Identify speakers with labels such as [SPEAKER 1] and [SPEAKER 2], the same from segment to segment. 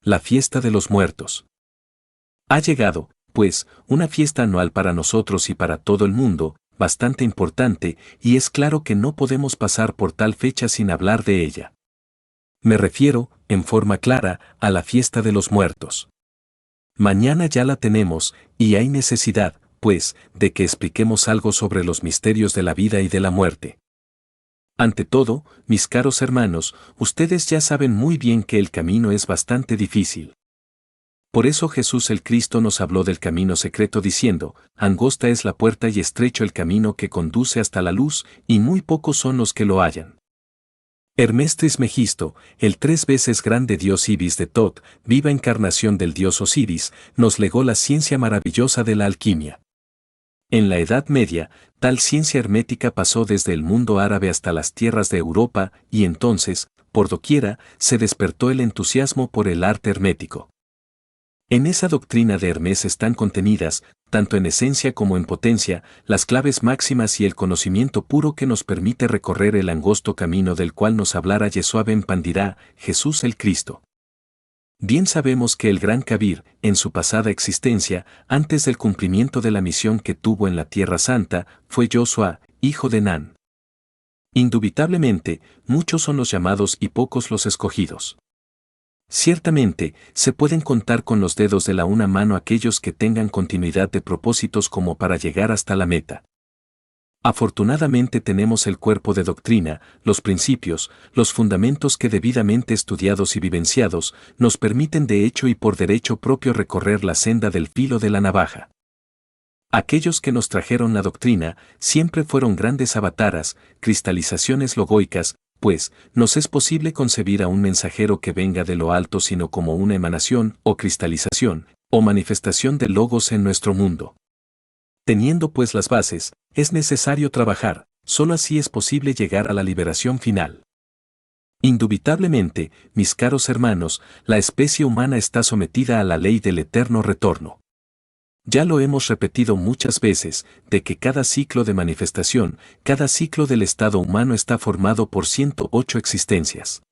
[SPEAKER 1] la fiesta de los muertos. Ha llegado, pues, una fiesta anual para nosotros y para todo el mundo, bastante importante, y es claro que no podemos pasar por tal fecha sin hablar de ella. Me refiero, en forma clara, a la fiesta de los muertos. Mañana ya la tenemos, y hay necesidad, pues, de que expliquemos algo sobre los misterios de la vida y de la muerte. Ante todo, mis caros hermanos, ustedes ya saben muy bien que el camino es bastante difícil. Por eso Jesús el Cristo nos habló del camino secreto diciendo, angosta es la puerta y estrecho el camino que conduce hasta la luz, y muy pocos son los que lo hallan. Hermes Trismegisto, el 3 veces grande dios Ibis de Tot, viva encarnación del dios Osiris, nos legó la ciencia maravillosa de la alquimia. En la Edad Media, tal ciencia hermética pasó desde el mundo árabe hasta las tierras de Europa, y entonces, por doquiera, se despertó el entusiasmo por el arte hermético. En esa doctrina de Hermes están contenidas, tanto en esencia como en potencia, las claves máximas y el conocimiento puro que nos permite recorrer el angosto camino del cual nos hablara Yeshua ben Pandirá, Jesús el Cristo. Bien sabemos que el gran Kabir, en su pasada existencia, antes del cumplimiento de la misión que tuvo en la Tierra Santa, fue Joshua, hijo de Nan. Indubitablemente, muchos son los llamados y pocos los escogidos. Ciertamente, se pueden contar con los dedos de la una mano aquellos que tengan continuidad de propósitos como para llegar hasta la meta. Afortunadamente tenemos el cuerpo de doctrina, los principios, los fundamentos que debidamente estudiados y vivenciados, nos permiten de hecho y por derecho propio recorrer la senda del filo de la navaja. Aquellos que nos trajeron la doctrina siempre fueron grandes avataras, cristalizaciones logoicas, pues, nos es posible concebir a un mensajero que venga de lo alto sino como una emanación, o cristalización, o manifestación del logos en nuestro mundo. Teniendo pues las bases, es necesario trabajar, solo así es posible llegar a la liberación final. Indubitablemente, mis caros hermanos, la especie humana está sometida a la ley del eterno retorno. Ya lo hemos repetido muchas veces, de que cada ciclo de manifestación, cada ciclo del estado humano está formado por 108 existencias.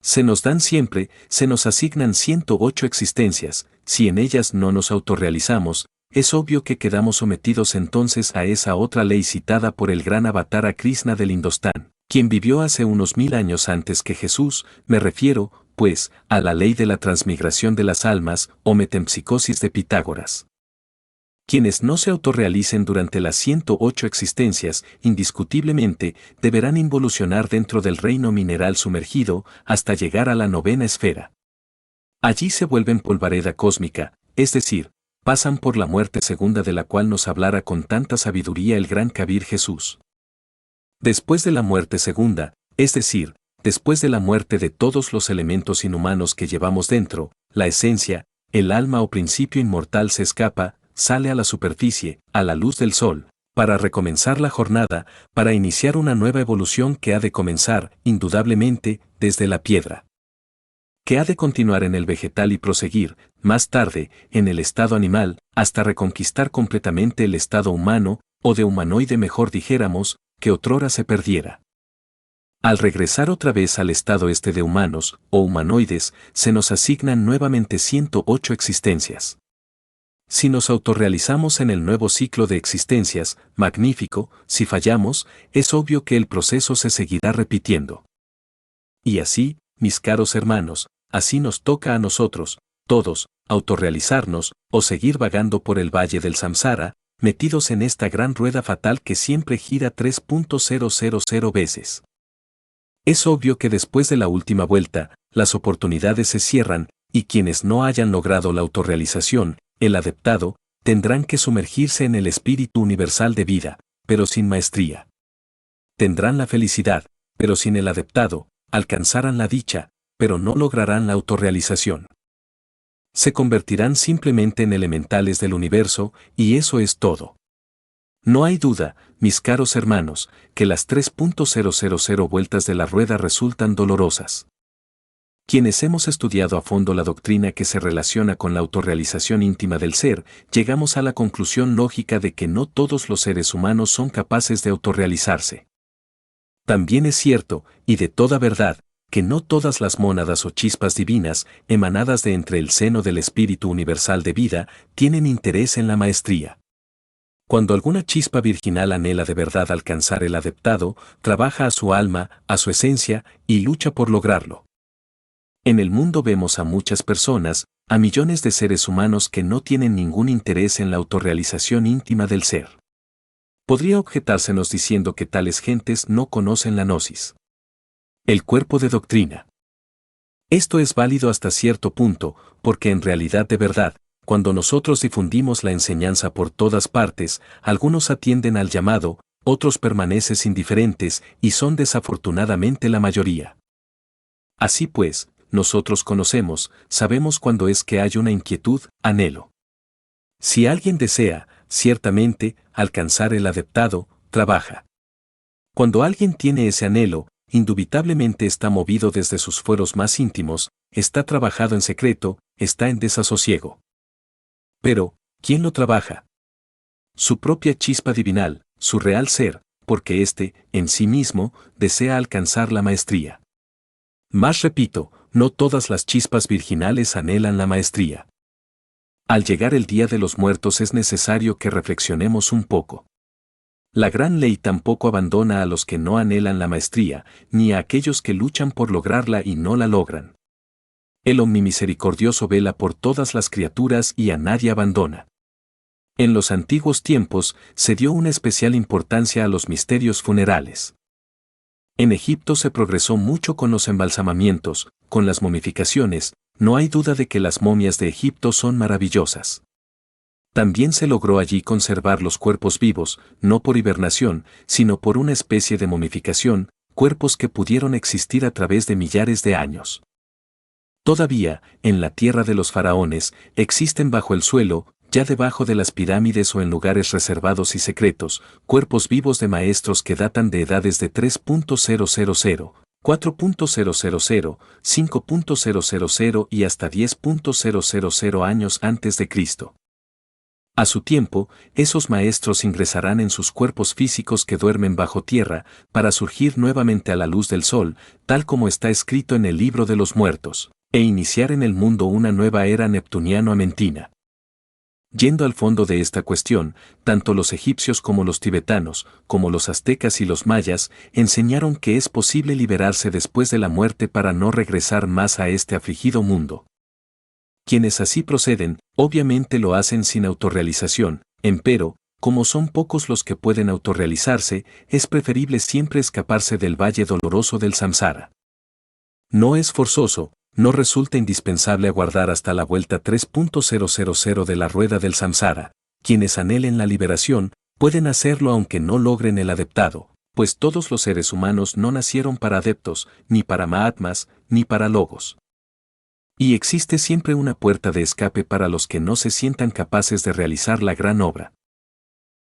[SPEAKER 1] Se nos dan siempre, se nos asignan 108 existencias, si en ellas no nos autorrealizamos, es obvio que quedamos sometidos entonces a esa otra ley citada por el gran avatara Krishna del Indostán, quien vivió hace unos 1000 años antes que Jesús, me refiero, pues, a la ley de la transmigración de las almas, o metempsicosis de Pitágoras. Quienes no se autorrealicen durante las 108 existencias, indiscutiblemente, deberán involucionar dentro del reino mineral sumergido hasta llegar a la 9ª esfera. Allí se vuelven polvareda cósmica, es decir, pasan por la muerte segunda de la cual nos hablara con tanta sabiduría el gran Kabir Jesús. Después de la muerte segunda, es decir, después de la muerte de todos los elementos inhumanos que llevamos dentro, la esencia, el alma o principio inmortal se escapa, sale a la superficie, a la luz del sol, para recomenzar la jornada, para iniciar una nueva evolución que ha de comenzar, indudablemente, desde la piedra. Que ha de continuar en el vegetal y proseguir, más tarde, en el estado animal, hasta reconquistar completamente el estado humano, o de humanoide mejor dijéramos, que otrora se perdiera. Al regresar otra vez al estado de humanos, o humanoides, se nos asignan nuevamente 108 existencias. Si nos autorrealizamos en el nuevo ciclo de existencias, magnífico, si fallamos, es obvio que el proceso se seguirá repitiendo. Y así, mis caros hermanos, así nos toca a nosotros, todos, autorrealizarnos, o seguir vagando por el valle del samsara, metidos en esta gran rueda fatal que siempre gira 3.000 veces. Es obvio que después de la última vuelta, las oportunidades se cierran, y quienes no hayan logrado la autorrealización, el adeptado, tendrán que sumergirse en el espíritu universal de vida, pero sin maestría. Tendrán la felicidad, pero sin el adeptado, alcanzarán la dicha, pero no lograrán la autorrealización. Se convertirán simplemente en elementales del universo, y eso es todo. No hay duda, mis caros hermanos, que las 3.000 vueltas de la rueda resultan dolorosas. Quienes hemos estudiado a fondo la doctrina que se relaciona con la autorrealización íntima del ser, llegamos a la conclusión lógica de que no todos los seres humanos son capaces de autorrealizarse. También es cierto, y de toda verdad, que no todas las mónadas o chispas divinas, emanadas de entre el seno del Espíritu Universal de vida, tienen interés en la maestría. Cuando alguna chispa virginal anhela de verdad alcanzar el adeptado, trabaja a su alma, a su esencia, y lucha por lograrlo. En el mundo vemos a muchas personas, a millones de seres humanos que no tienen ningún interés en la autorrealización íntima del ser. Podría objetársenos diciendo que tales gentes no conocen la gnosis. El cuerpo de doctrina. Esto es válido hasta cierto punto, porque en realidad de verdad, cuando nosotros difundimos la enseñanza por todas partes, algunos atienden al llamado, otros permanecen indiferentes y son desafortunadamente la mayoría. Así pues, nosotros conocemos, sabemos cuando es que hay una inquietud, anhelo. Si alguien desea, ciertamente, alcanzar el adeptado, trabaja. Cuando alguien tiene ese anhelo, indubitablemente está movido desde sus fueros más íntimos, está trabajado en secreto, está en desasosiego. Pero, ¿quién lo trabaja? Su propia chispa divinal, su real ser, porque éste, en sí mismo, desea alcanzar la maestría. Mas repito, no todas las chispas virginales anhelan la maestría. Al llegar el día de los muertos es necesario que reflexionemos un poco. La gran ley tampoco abandona a los que no anhelan la maestría, ni a aquellos que luchan por lograrla y no la logran. El Omnimisericordioso vela por todas las criaturas y a nadie abandona. En los antiguos tiempos se dio una especial importancia a los misterios funerales. En Egipto se progresó mucho con los embalsamamientos, con las momificaciones, no hay duda de que las momias de Egipto son maravillosas. También se logró allí conservar los cuerpos vivos, no por hibernación, sino por una especie de momificación, cuerpos que pudieron existir a través de millares de años. Todavía, en la tierra de los faraones, existen bajo el suelo, ya debajo de las pirámides o en lugares reservados y secretos, cuerpos vivos de maestros que datan de edades de 3.000, 4.000, 5.000 y hasta 10.000 años antes de Cristo. A su tiempo, esos maestros ingresarán en sus cuerpos físicos que duermen bajo tierra, para surgir nuevamente a la luz del sol, tal como está escrito en el libro de los muertos, e iniciar en el mundo una nueva era neptuniano-amentina. Yendo al fondo de esta cuestión, tanto los egipcios como los tibetanos, como los aztecas y los mayas, enseñaron que es posible liberarse después de la muerte para no regresar más a este afligido mundo. Quienes así proceden, obviamente lo hacen sin autorrealización, empero, como son pocos los que pueden autorrealizarse, es preferible siempre escaparse del valle doloroso del samsara. No es forzoso, no resulta indispensable aguardar hasta la vuelta 3.000 de la rueda del samsara. Quienes anhelen la liberación, pueden hacerlo aunque no logren el adeptado, pues todos los seres humanos no nacieron para adeptos, ni para mahatmas, ni para logos. Y existe siempre una puerta de escape para los que no se sientan capaces de realizar la gran obra.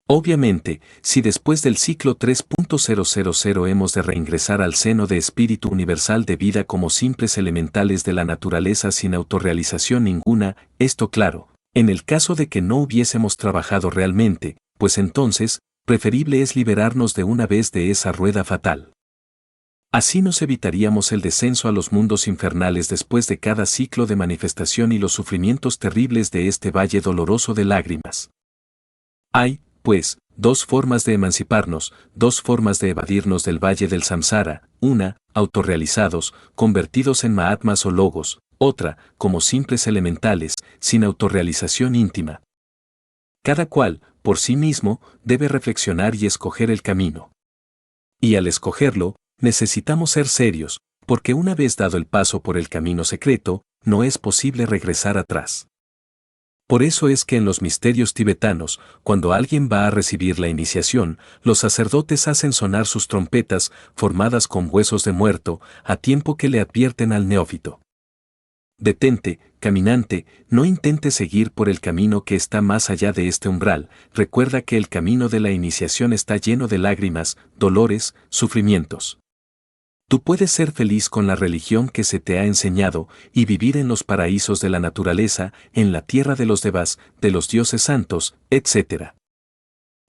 [SPEAKER 1] Obviamente, si después del ciclo 3.000 hemos de reingresar al seno de espíritu universal de vida como simples elementales de la naturaleza sin autorrealización ninguna, esto claro, en el caso de que no hubiésemos trabajado realmente, pues entonces, preferible es liberarnos de una vez de esa rueda fatal. Así nos evitaríamos el descenso a los mundos infernales después de cada ciclo de manifestación y los sufrimientos terribles de este valle doloroso de lágrimas. Hay, pues, dos formas de emanciparnos, dos formas de evadirnos del valle del samsara, una, autorrealizados, convertidos en mahatmas o logos, otra, como simples elementales, sin autorrealización íntima. Cada cual, por sí mismo, debe reflexionar y escoger el camino. Y al escogerlo, necesitamos ser serios, porque una vez dado el paso por el camino secreto, no es posible regresar atrás. Por eso es que en los misterios tibetanos, cuando alguien va a recibir la iniciación, los sacerdotes hacen sonar sus trompetas, formadas con huesos de muerto, a tiempo que le advierten al neófito. Detente, caminante, no intente seguir por el camino que está más allá de este umbral, recuerda que el camino de la iniciación está lleno de lágrimas, dolores, sufrimientos. Tú puedes ser feliz con la religión que se te ha enseñado y vivir en los paraísos de la naturaleza, en la tierra de los devas, de los dioses santos, etc.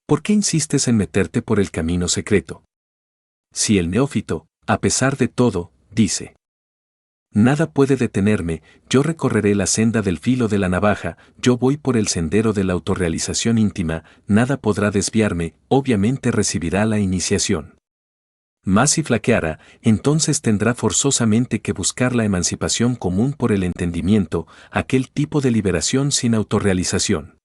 [SPEAKER 1] ¿Por qué insistes en meterte por el camino secreto? Si el neófito, a pesar de todo, dice, Nada puede detenerme, yo recorreré la senda del filo de la navaja, yo voy por el sendero de la autorrealización íntima, nada podrá desviarme, obviamente recibirá la iniciación. Mas si flaqueara, entonces tendrá forzosamente que buscar la emancipación común por el entendimiento, aquel tipo de liberación sin autorrealización.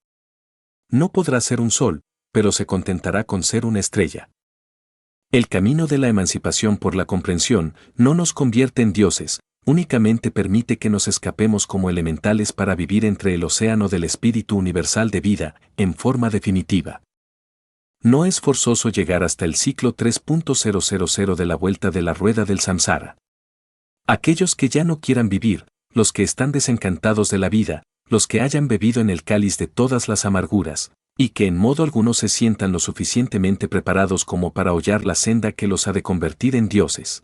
[SPEAKER 1] No podrá ser un sol, pero se contentará con ser una estrella. El camino de la emancipación por la comprensión no nos convierte en dioses, únicamente permite que nos escapemos como elementales para vivir entre el océano del espíritu universal de vida, en forma definitiva. No es forzoso llegar hasta el ciclo 3.000 de la vuelta de la rueda del samsara. Aquellos que ya no quieran vivir, los que están desencantados de la vida, los que hayan bebido en el cáliz de todas las amarguras, y que en modo alguno se sientan lo suficientemente preparados como para hollar la senda que los ha de convertir en dioses.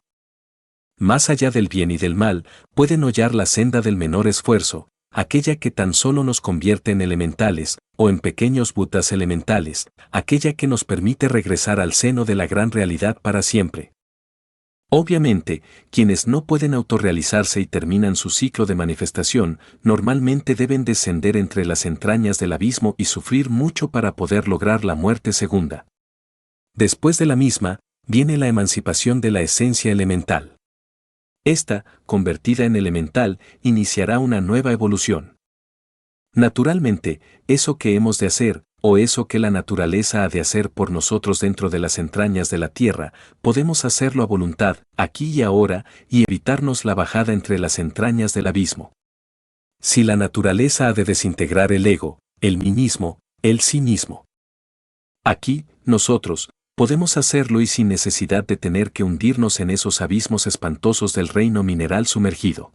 [SPEAKER 1] Más allá del bien y del mal, pueden hollar la senda del menor esfuerzo, aquella que tan solo nos convierte en elementales, o en pequeños butas elementales, aquella que nos permite regresar al seno de la gran realidad para siempre. Obviamente, quienes no pueden autorrealizarse y terminan su ciclo de manifestación, normalmente deben descender entre las entrañas del abismo y sufrir mucho para poder lograr la muerte segunda. Después de la misma, viene la emancipación de la esencia elemental. Esta, convertida en elemental, iniciará una nueva evolución. Naturalmente, eso que hemos de hacer, o eso que la naturaleza ha de hacer por nosotros dentro de las entrañas de la tierra, podemos hacerlo a voluntad, aquí y ahora, y evitarnos la bajada entre las entrañas del abismo. Si la naturaleza ha de desintegrar el ego, el mí mismo, el sí mismo. Aquí, nosotros, podemos hacerlo y sin necesidad de tener que hundirnos en esos abismos espantosos del reino mineral sumergido.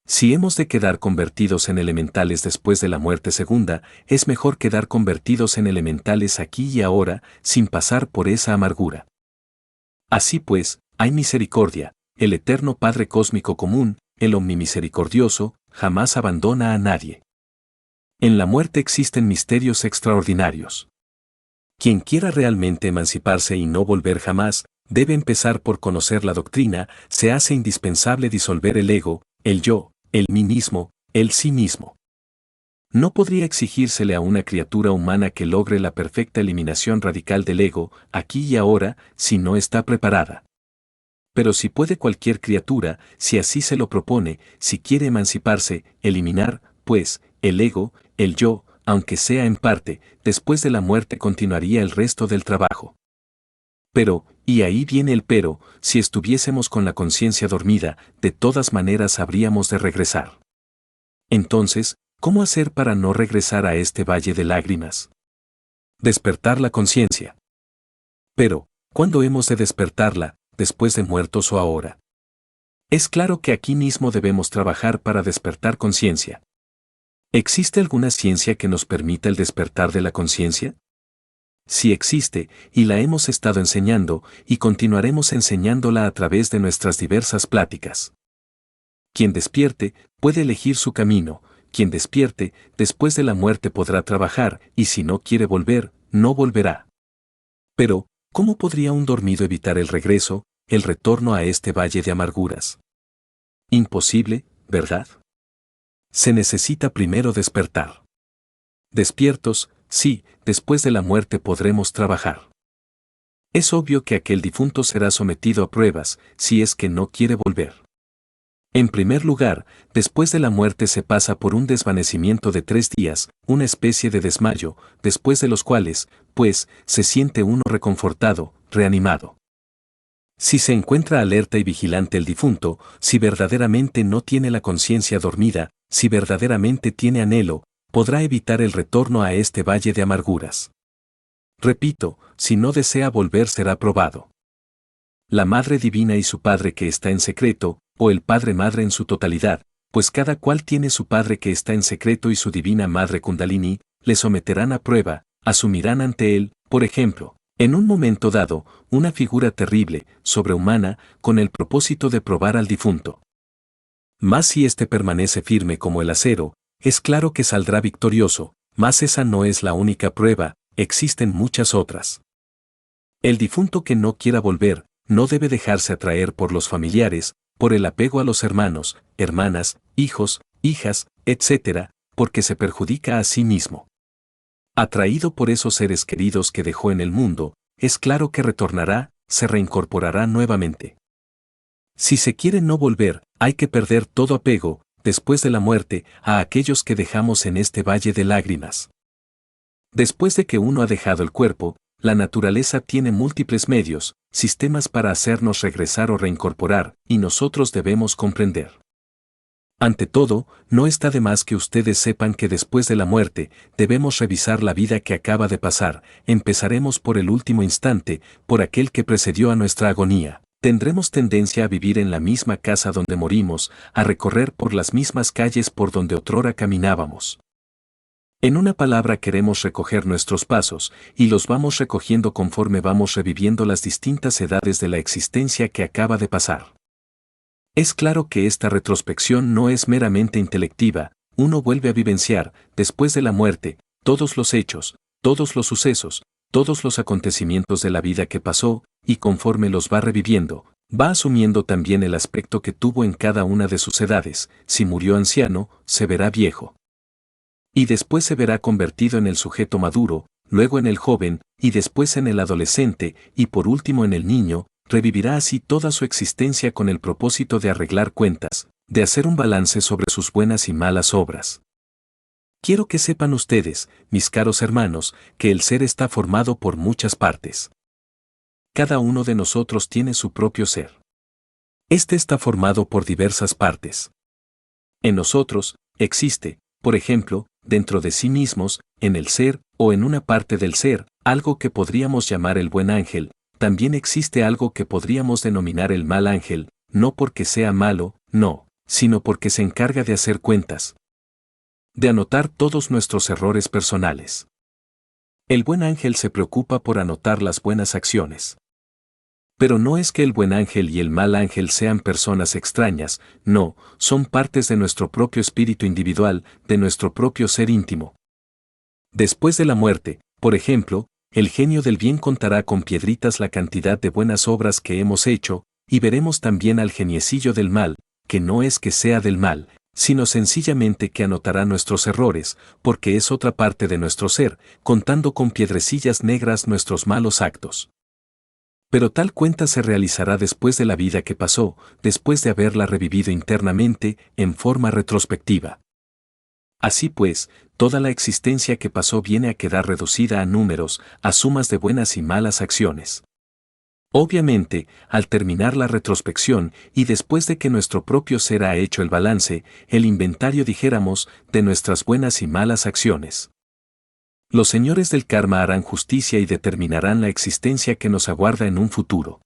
[SPEAKER 1] Si hemos de quedar convertidos en elementales después de la muerte segunda, es mejor quedar convertidos en elementales aquí y ahora, sin pasar por esa amargura. Así pues, hay misericordia, el eterno Padre Cósmico Común, el Omnimisericordioso, jamás abandona a nadie. En la muerte existen misterios extraordinarios. Quien quiera realmente emanciparse y no volver jamás, debe empezar por conocer la doctrina, se hace indispensable disolver el ego, el yo, el mí mismo, el sí mismo. No podría exigírsele a una criatura humana que logre la perfecta eliminación radical del ego, aquí y ahora, si no está preparada. Pero si puede cualquier criatura, si así se lo propone, si quiere emanciparse, eliminar, pues, el ego, el yo, aunque sea en parte, después de la muerte continuaría el resto del trabajo. Pero, y ahí viene el pero, si estuviésemos con la conciencia dormida, de todas maneras habríamos de regresar. Entonces, ¿cómo hacer para no regresar a este valle de lágrimas? Despertar la conciencia. Pero, ¿cuándo hemos de despertarla, después de muertos o ahora? Es claro que aquí mismo debemos trabajar para despertar conciencia. ¿Existe alguna ciencia que nos permita el despertar de la conciencia? Sí existe, y la hemos estado enseñando, y continuaremos enseñándola a través de nuestras diversas pláticas. Quien despierte, puede elegir su camino, quien despierte, después de la muerte podrá trabajar, y si no quiere volver, no volverá. Pero, ¿cómo podría un dormido evitar el regreso, el retorno a este valle de amarguras? Imposible, ¿verdad? Se necesita primero despertar. Despiertos, sí, después de la muerte podremos trabajar. Es obvio que aquel difunto será sometido a pruebas, si es que no quiere volver. En primer lugar, después de la muerte se pasa por un desvanecimiento de 3 días, una especie de desmayo, después de los cuales, pues, se siente uno reconfortado, reanimado. Si se encuentra alerta y vigilante el difunto, si verdaderamente no tiene la conciencia dormida, si verdaderamente tiene anhelo, podrá evitar el retorno a este valle de amarguras. Repito, si no desea volver será probado. La Madre Divina y su Padre que está en secreto, o el Padre Madre en su totalidad, pues cada cual tiene su Padre que está en secreto y su Divina Madre Kundalini, le someterán a prueba, asumirán ante él, por ejemplo, en un momento dado, una figura terrible, sobrehumana, con el propósito de probar al difunto. Mas si éste permanece firme como el acero, es claro que saldrá victorioso, mas esa no es la única prueba, existen muchas otras. El difunto que no quiera volver, no debe dejarse atraer por los familiares, por el apego a los hermanos, hermanas, hijos, hijas, etc., porque se perjudica a sí mismo. Atraído por esos seres queridos que dejó en el mundo, es claro que retornará, se reincorporará nuevamente. Si se quiere no volver, hay que perder todo apego, después de la muerte, a aquellos que dejamos en este valle de lágrimas. Después de que uno ha dejado el cuerpo, la naturaleza tiene múltiples medios, sistemas para hacernos regresar o reincorporar, y nosotros debemos comprender. Ante todo, no está de más que ustedes sepan que después de la muerte, debemos revisar la vida que acaba de pasar, empezaremos por el último instante, por aquel que precedió a nuestra agonía. Tendremos tendencia a vivir en la misma casa donde morimos, a recorrer por las mismas calles por donde otrora caminábamos. En una palabra queremos recoger nuestros pasos, y los vamos recogiendo conforme vamos reviviendo las distintas edades de la existencia que acaba de pasar. Es claro que esta retrospección no es meramente intelectiva, uno vuelve a vivenciar, después de la muerte, todos los hechos, todos los sucesos, todos los acontecimientos de la vida que pasó, y conforme los va reviviendo, va asumiendo también el aspecto que tuvo en cada una de sus edades. Si murió anciano, se verá viejo. Y después se verá convertido en el sujeto maduro, luego en el joven, y después en el adolescente, y por último en el niño. Revivirá así toda su existencia con el propósito de arreglar cuentas, de hacer un balance sobre sus buenas y malas obras. Quiero que sepan ustedes, mis caros hermanos, que el ser está formado por muchas partes. Cada uno de nosotros tiene su propio ser. Este está formado por diversas partes. En nosotros, existe, por ejemplo, dentro de sí mismos, en el ser, o en una parte del ser, algo que podríamos llamar el buen ángel. También existe algo que podríamos denominar el mal ángel, no porque sea malo, no, sino porque se encarga de hacer cuentas, de anotar todos nuestros errores personales. El buen ángel se preocupa por anotar las buenas acciones. Pero no es que el buen ángel y el mal ángel sean personas extrañas, no, son partes de nuestro propio espíritu individual, de nuestro propio ser íntimo. Después de la muerte, por ejemplo, el genio del bien contará con piedritas la cantidad de buenas obras que hemos hecho, y veremos también al geniecillo del mal, que no es que sea del mal, sino sencillamente que anotará nuestros errores, porque es otra parte de nuestro ser, contando con piedrecillas negras nuestros malos actos. Pero tal cuenta se realizará después de la vida que pasó, después de haberla revivido internamente, en forma retrospectiva. Así pues, toda la existencia que pasó viene a quedar reducida a números, a sumas de buenas y malas acciones. Obviamente, al terminar la retrospección y después de que nuestro propio ser ha hecho el balance, el inventario dijéramos, de nuestras buenas y malas acciones. Los señores del karma harán justicia y determinarán la existencia que nos aguarda en un futuro.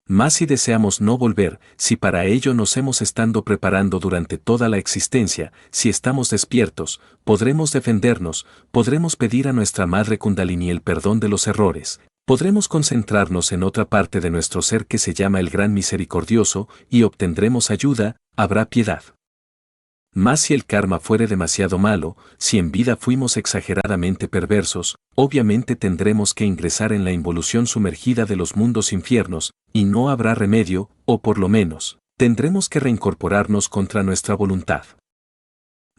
[SPEAKER 1] Más si deseamos no volver, si para ello nos hemos estado preparando durante toda la existencia, si estamos despiertos, podremos defendernos, podremos pedir a nuestra Madre Kundalini el perdón de los errores, podremos concentrarnos en otra parte de nuestro ser que se llama el Gran Misericordioso, y obtendremos ayuda, habrá piedad. Más si el karma fuere demasiado malo, si en vida fuimos exageradamente perversos, obviamente tendremos que ingresar en la involución sumergida de los mundos infiernos, y no habrá remedio, o por lo menos, tendremos que reincorporarnos contra nuestra voluntad.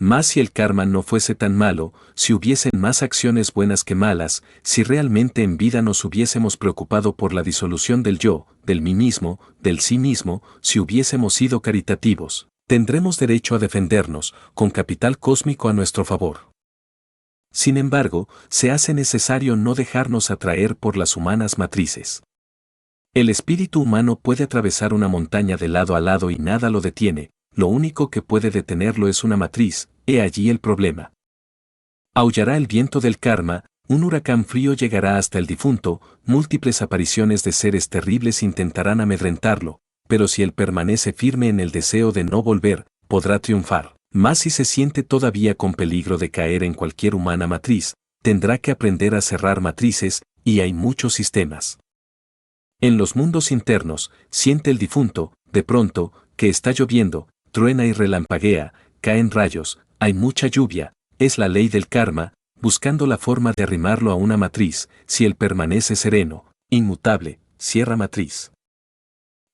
[SPEAKER 1] Más si el karma no fuese tan malo, si hubiesen más acciones buenas que malas, si realmente en vida nos hubiésemos preocupado por la disolución del yo, del mí mismo, del sí mismo, si hubiésemos sido caritativos, tendremos derecho a defendernos, con capital cósmico a nuestro favor. Sin embargo, se hace necesario no dejarnos atraer por las humanas matrices. El espíritu humano puede atravesar una montaña de lado a lado y nada lo detiene, lo único que puede detenerlo es una matriz, he allí el problema. Aullará el viento del karma, un huracán frío llegará hasta el difunto, múltiples apariciones de seres terribles intentarán amedrentarlo, pero si él permanece firme en el deseo de no volver, podrá triunfar. Más si se siente todavía con peligro de caer en cualquier humana matriz, tendrá que aprender a cerrar matrices, y hay muchos sistemas. En los mundos internos, siente el difunto, de pronto, que está lloviendo, truena y relampaguea, caen rayos, hay mucha lluvia, es la ley del karma, buscando la forma de arrimarlo a una matriz, si él permanece sereno, inmutable, cierra matriz.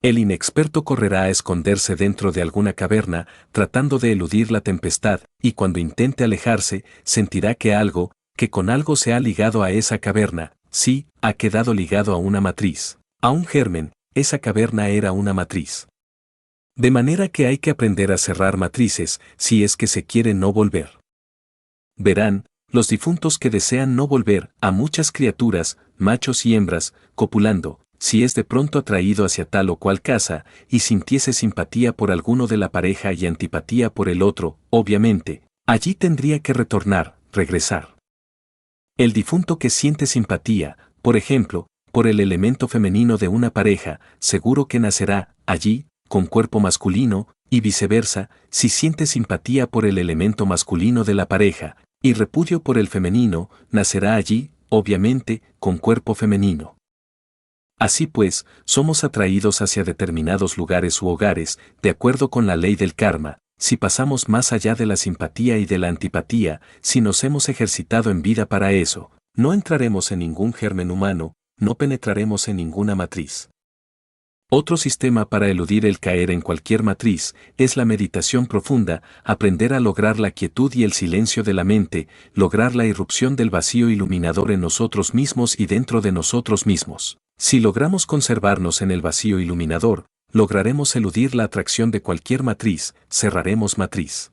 [SPEAKER 1] El inexperto correrá a esconderse dentro de alguna caverna, tratando de eludir la tempestad, y cuando intente alejarse, sentirá que con algo se ha ligado a esa caverna, sí, ha quedado ligado a una matriz, a un germen, esa caverna era una matriz. De manera que hay que aprender a cerrar matrices, si es que se quiere no volver. Verán, los difuntos que desean no volver, a muchas criaturas, machos y hembras, copulando, si es de pronto atraído hacia tal o cual casa, y sintiese simpatía por alguno de la pareja y antipatía por el otro, obviamente, allí tendría que regresar. El difunto que siente simpatía, por ejemplo, por el elemento femenino de una pareja, seguro que nacerá, allí, con cuerpo masculino, y viceversa, si siente simpatía por el elemento masculino de la pareja, y repudio por el femenino, nacerá allí, obviamente, con cuerpo femenino. Así pues, somos atraídos hacia determinados lugares u hogares, de acuerdo con la ley del karma, si pasamos más allá de la simpatía y de la antipatía, si nos hemos ejercitado en vida para eso, no entraremos en ningún germen humano, no penetraremos en ninguna matriz. Otro sistema para eludir el caer en cualquier matriz es la meditación profunda, aprender a lograr la quietud y el silencio de la mente, lograr la irrupción del vacío iluminador en nosotros mismos y dentro de nosotros mismos. Si logramos conservarnos en el vacío iluminador, lograremos eludir la atracción de cualquier matriz, cerraremos matriz.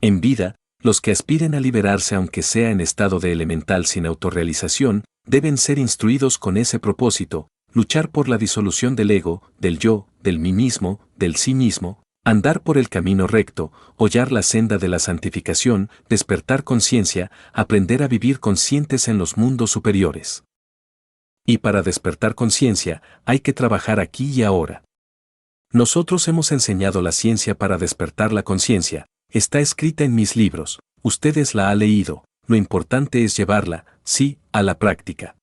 [SPEAKER 1] En vida, los que aspiren a liberarse aunque sea en estado de elemental sin autorrealización, deben ser instruidos con ese propósito, luchar por la disolución del ego, del yo, del mí mismo, del sí mismo, andar por el camino recto, hollar la senda de la santificación, despertar conciencia, aprender a vivir conscientes en los mundos superiores. Y para despertar conciencia, hay que trabajar aquí y ahora. Nosotros hemos enseñado la ciencia para despertar la conciencia, está escrita en mis libros, ustedes la han leído, lo importante es llevarla, sí, a la práctica.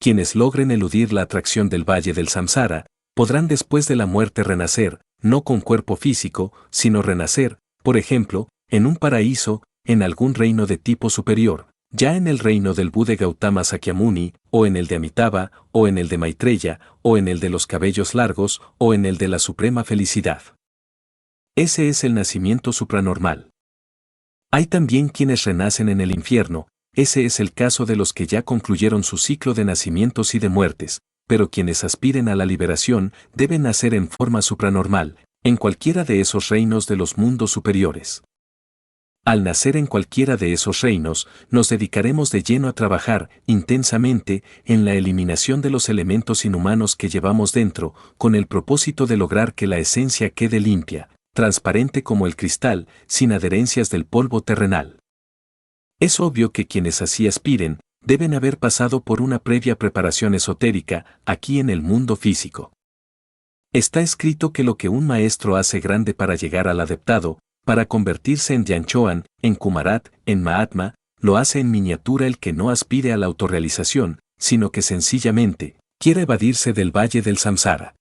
[SPEAKER 1] Quienes logren eludir la atracción del valle del samsara, podrán después de la muerte renacer, no con cuerpo físico, sino renacer, por ejemplo, en un paraíso, en algún reino de tipo superior, ya en el reino del Buda Gautama Sakyamuni, o en el de Amitabha, o en el de Maitreya, o en el de los cabellos largos, o en el de la suprema felicidad. Ese es el nacimiento supranormal. Hay también quienes renacen en el infierno, ese es el caso de los que ya concluyeron su ciclo de nacimientos y de muertes, pero quienes aspiren a la liberación deben nacer en forma supranormal, en cualquiera de esos reinos de los mundos superiores. Al nacer en cualquiera de esos reinos, nos dedicaremos de lleno a trabajar intensamente en la eliminación de los elementos inhumanos que llevamos dentro, con el propósito de lograr que la esencia quede limpia, transparente como el cristal, sin adherencias del polvo terrenal. Es obvio que quienes así aspiren, deben haber pasado por una previa preparación esotérica, aquí en el mundo físico. Está escrito que lo que un maestro hace grande para llegar al adeptado, para convertirse en Dhyanchohan, en Kumarat, en Mahatma, lo hace en miniatura el que no aspire a la autorrealización, sino que sencillamente, quiere evadirse del valle del samsara.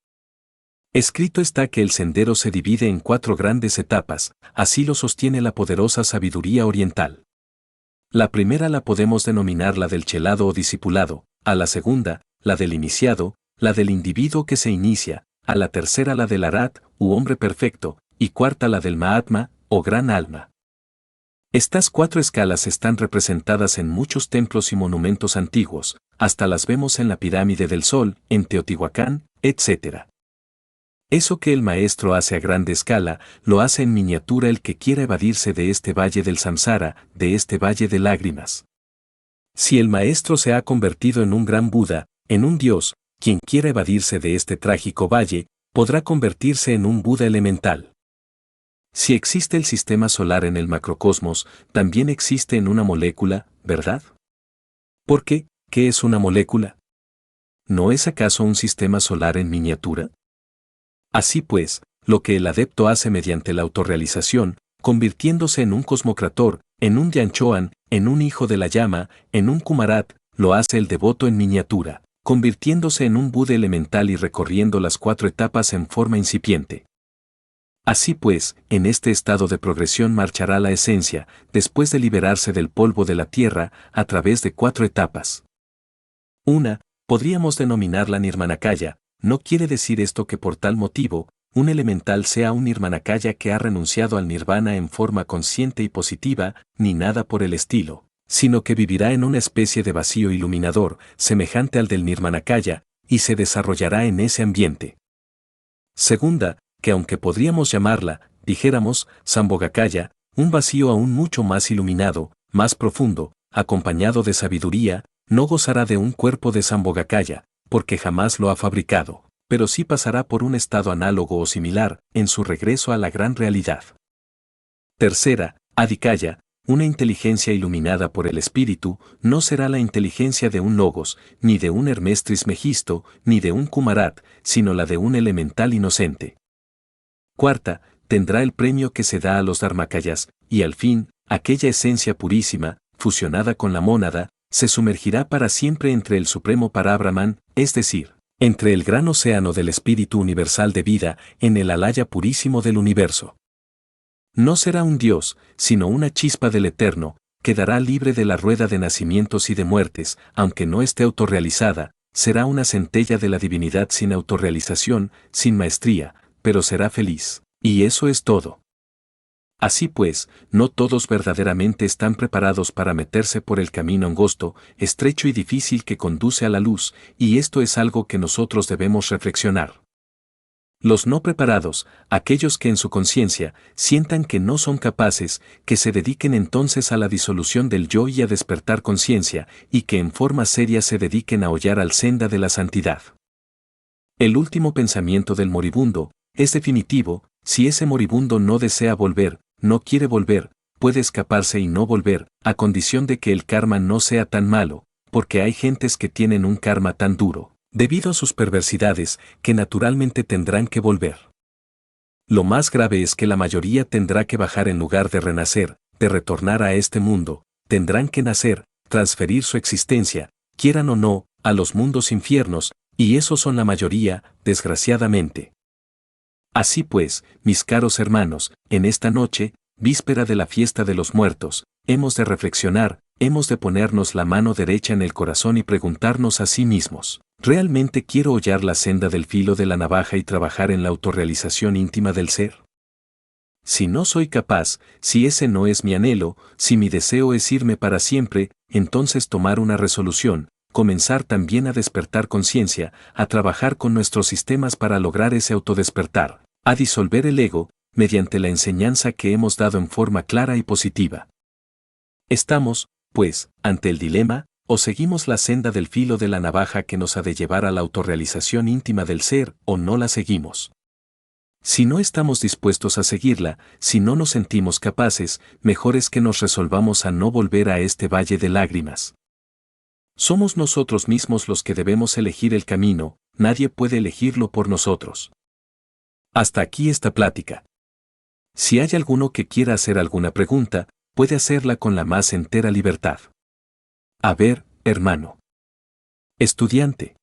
[SPEAKER 1] Escrito está que el sendero se divide en 4 grandes etapas, así lo sostiene la poderosa sabiduría oriental. La primera la podemos denominar la del chelado o discipulado, a la segunda, la del iniciado, la del individuo que se inicia, a la tercera la del arat, u hombre perfecto, y cuarta la del Mahatma, o gran alma. Estas 4 escalas están representadas en muchos templos y monumentos antiguos, hasta las vemos en la pirámide del Sol, en Teotihuacán, etc. Eso que el maestro hace a grande escala, lo hace en miniatura el que quiera evadirse de este valle del samsara, de este valle de lágrimas. Si el maestro se ha convertido en un gran Buda, en un Dios, quien quiera evadirse de este trágico valle, podrá convertirse en un Buda elemental. Si existe el sistema solar en el macrocosmos, también existe en una molécula, ¿verdad? ¿Por qué? ¿Qué es una molécula? ¿No es acaso un sistema solar en miniatura? Así pues, lo que el adepto hace mediante la autorrealización, convirtiéndose en un cosmocrator, en un Dhyanchohan, en un hijo de la llama, en un Kumarat, lo hace el devoto en miniatura, convirtiéndose en un Buda elemental y recorriendo las 4 etapas en forma incipiente. Así pues, en este estado de progresión marchará la esencia, después de liberarse del polvo de la tierra, a través de 4 etapas. Una, podríamos denominarla Nirmanakaya, no quiere decir esto que por tal motivo, un elemental sea un nirmanakaya que ha renunciado al nirvana en forma consciente y positiva, ni nada por el estilo, sino que vivirá en una especie de vacío iluminador, semejante al del nirmanakaya, y se desarrollará en ese ambiente. Segunda, que aunque podríamos llamarla, dijéramos, Sambhogakaya, un vacío aún mucho más iluminado, más profundo, acompañado de sabiduría, no gozará de un cuerpo de Sambhogakaya, porque jamás lo ha fabricado, pero sí pasará por un estado análogo o similar, en su regreso a la gran realidad. Tercera, Adhikaya, una inteligencia iluminada por el espíritu, no será la inteligencia de un Logos, ni de un Hermes Trismegisto, ni de un Kumarat, sino la de un elemental inocente. Cuarta, tendrá el premio que se da a los Dharmakayas, y al fin, aquella esencia purísima, fusionada con la mónada, se sumergirá para siempre entre el supremo Parabrahman, es decir, entre el gran océano del espíritu universal de vida, en el alaya purísimo del universo. No será un Dios, sino una chispa del Eterno, quedará libre de la rueda de nacimientos y de muertes, aunque no esté autorrealizada, será una centella de la divinidad sin autorrealización, sin maestría, pero será feliz. Y eso es todo. Así pues, no todos verdaderamente están preparados para meterse por el camino angosto, estrecho y difícil que conduce a la luz, y esto es algo que nosotros debemos reflexionar. Los no preparados, aquellos que en su conciencia sientan que no son capaces, que se dediquen entonces a la disolución del yo y a despertar conciencia, y que en forma seria se dediquen a hollar al senda de la santidad. El último pensamiento del moribundo es definitivo: si ese moribundo no desea volver, no quiere volver, puede escaparse y no volver, a condición de que el karma no sea tan malo, porque hay gentes que tienen un karma tan duro, debido a sus perversidades, que naturalmente tendrán que volver. Lo más grave es que la mayoría tendrá que bajar en lugar de renacer, de retornar a este mundo, tendrán que nacer, transferir su existencia, quieran o no, a los mundos infiernos, y esos son la mayoría, desgraciadamente. Así pues, mis caros hermanos, en esta noche, víspera de la fiesta de los muertos, hemos de reflexionar, hemos de ponernos la mano derecha en el corazón y preguntarnos a sí mismos: ¿realmente quiero hollar la senda del filo de la navaja y trabajar en la autorrealización íntima del ser? Si no soy capaz, si ese no es mi anhelo, si mi deseo es irme para siempre, entonces tomar una resolución, comenzar también a despertar conciencia, a trabajar con nuestros sistemas para lograr ese autodespertar, a disolver el ego, mediante la enseñanza que hemos dado en forma clara y positiva. Estamos, pues, ante el dilema: o seguimos la senda del filo de la navaja que nos ha de llevar a la autorrealización íntima del ser, o no la seguimos. Si no estamos dispuestos a seguirla, si no nos sentimos capaces, mejor es que nos resolvamos a no volver a este valle de lágrimas. Somos nosotros mismos los que debemos elegir el camino, nadie puede elegirlo por nosotros. Hasta aquí esta plática. Si hay alguno que quiera hacer alguna pregunta, puede hacerla con la más entera libertad. A ver, hermano. Estudiante.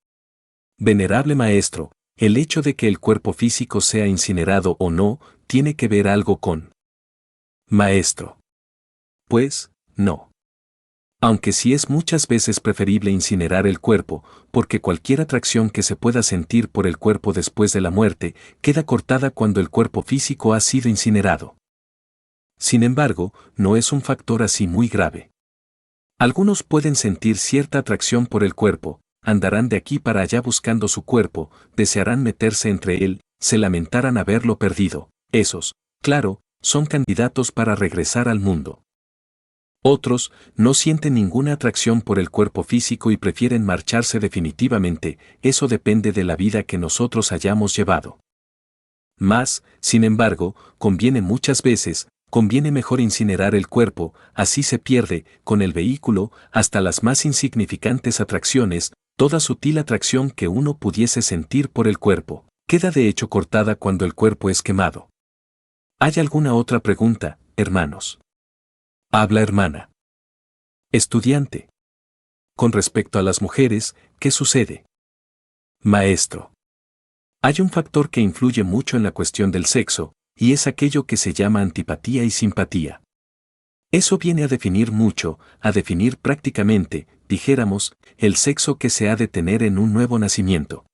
[SPEAKER 1] Venerable maestro, el hecho de que el cuerpo físico sea incinerado o no, tiene que ver algo con... Maestro. Pues, no. Aunque sí es muchas veces preferible incinerar el cuerpo, porque cualquier atracción que se pueda sentir por el cuerpo después de la muerte, queda cortada cuando el cuerpo físico ha sido incinerado. Sin embargo, no es un factor así muy grave. Algunos pueden sentir cierta atracción por el cuerpo, andarán de aquí para allá buscando su cuerpo, desearán meterse entre él, se lamentarán haberlo perdido. Esos, claro, son candidatos para regresar al mundo. Otros no sienten ninguna atracción por el cuerpo físico y prefieren marcharse definitivamente, eso depende de la vida que nosotros hayamos llevado. Mas, sin embargo, conviene muchas veces, conviene mejor incinerar el cuerpo, así se pierde, con el vehículo, hasta las más insignificantes atracciones, toda sutil atracción que uno pudiese sentir por el cuerpo, queda de hecho cortada cuando el cuerpo es quemado. ¿Hay alguna otra pregunta, hermanos? Habla hermana. Estudiante. Con respecto a las mujeres, ¿qué sucede? Maestro. Hay un factor que influye mucho en la cuestión del sexo, y es aquello que se llama antipatía y simpatía. Eso viene a definir mucho, a definir prácticamente, dijéramos, el sexo que se ha de tener en un nuevo nacimiento.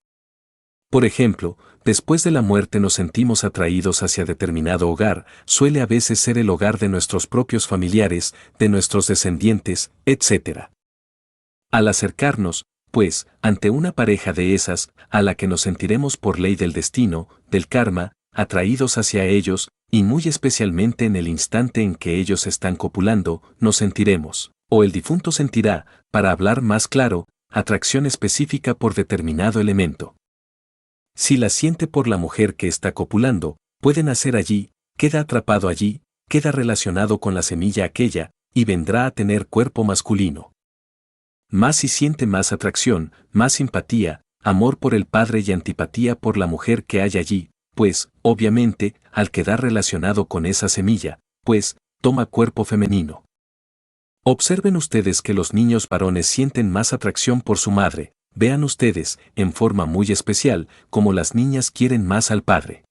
[SPEAKER 1] Por ejemplo, después de la muerte nos sentimos atraídos hacia determinado hogar, suele a veces ser el hogar de nuestros propios familiares, de nuestros descendientes, etc. Al acercarnos, pues, ante una pareja de esas, a la que nos sentiremos por ley del destino, del karma, atraídos hacia ellos, y muy especialmente en el instante en que ellos están copulando, nos sentiremos, o el difunto sentirá, para hablar más claro, atracción específica por determinado elemento. Si la siente por la mujer que está copulando, puede nacer allí, queda atrapado allí, queda relacionado con la semilla aquella, y vendrá a tener cuerpo masculino. Más si siente más atracción, más simpatía, amor por el padre y antipatía por la mujer que hay allí, pues, obviamente, al quedar relacionado con esa semilla, pues, toma cuerpo femenino. Observen ustedes que los niños varones sienten más atracción por su madre, vean ustedes, en forma muy especial, como las niñas quieren más al padre.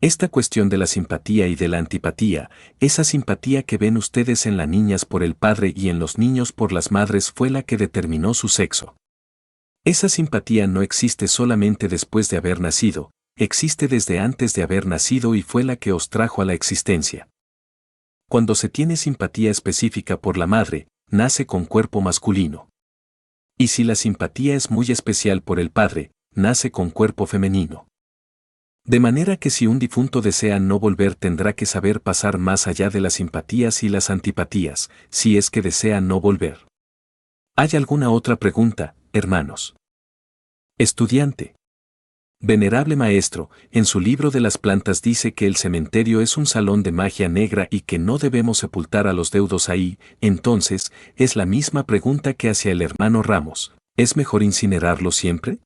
[SPEAKER 1] Esta cuestión de la simpatía y de la antipatía, esa simpatía que ven ustedes en las niñas por el padre y en los niños por las madres fue la que determinó su sexo. Esa simpatía no existe solamente después de haber nacido, existe desde antes de haber nacido y fue la que os trajo a la existencia. Cuando se tiene simpatía específica por la madre, nace con cuerpo masculino. Y si la simpatía es muy especial por el padre, nace con cuerpo femenino. De manera que si un difunto desea no volver tendrá que saber pasar más allá de las simpatías y las antipatías, si es que desea no volver. ¿Hay alguna otra pregunta, hermanos? Estudiante. Venerable maestro, en su libro de las plantas dice que el cementerio es un salón de magia negra y que no debemos sepultar a los deudos ahí, entonces, es la misma pregunta que hacia el hermano Ramos, ¿es mejor incinerarlo siempre?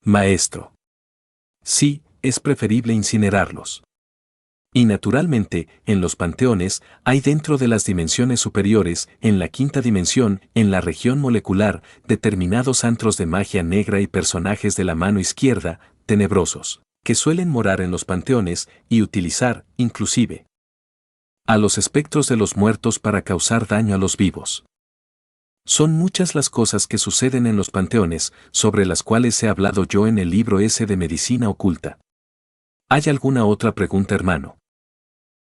[SPEAKER 1] Maestro. Sí, es preferible incinerarlos. Y naturalmente, en los panteones, hay dentro de las dimensiones superiores, en la quinta dimensión, en la región molecular, determinados antros de magia negra y personajes de la mano izquierda, tenebrosos, que suelen morar en los panteones y utilizar, inclusive, a los espectros de los muertos para causar daño a los vivos. Son muchas las cosas que suceden en los panteones, sobre las cuales he hablado yo en el libro ese de Medicina Oculta. ¿Hay alguna otra pregunta, hermano?